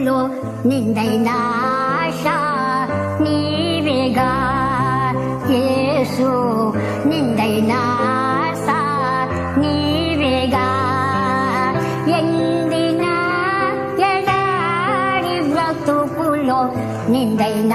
బ్రతుకులో నిందైన ఆశ నీవేగా యేసు, నిందైన ఆశ నీవేగా. ఎండిన ఎడారి బ్రతుకులో నిందైన